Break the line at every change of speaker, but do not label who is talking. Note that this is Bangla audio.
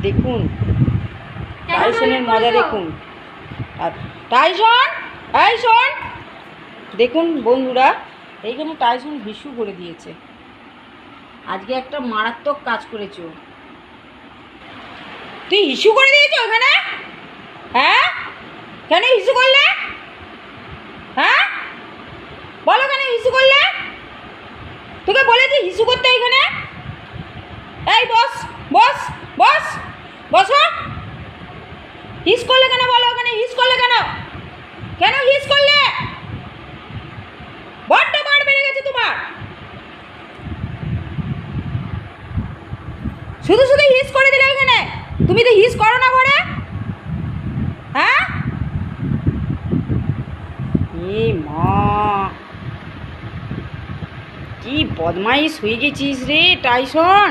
দেখুন টাইসনের মজা দেখুন। আর টাইসন, এই শোন, দেখুন বন্ধুরা, এইখানে টাইসন হিসু করে দিয়েছে। আজকে একটা মারাত্মক কাজ করেছো। তুই হিসু করে দিয়েছো ওখানে? হ্যাঁ, কেন হিসু করলে? হ্যাঁ বলো, কেন হিসু করলে? তোকে বলেছি হিসু করতে এখানে। এই বস বস বস, বসো। হিস করলে কেন বলো? ওখানে হিস করলে কেন? কেন হিস করলে? বড্ড বার বেড়ে গেছে তোমার। শুধু শুধু হিস করে দিলে এখানে। তুমি তো হিস করো না ঘরে। হ্যাঁ, এ মা, কি বদমাইশ হয়ে গেছিস রে টাইসন।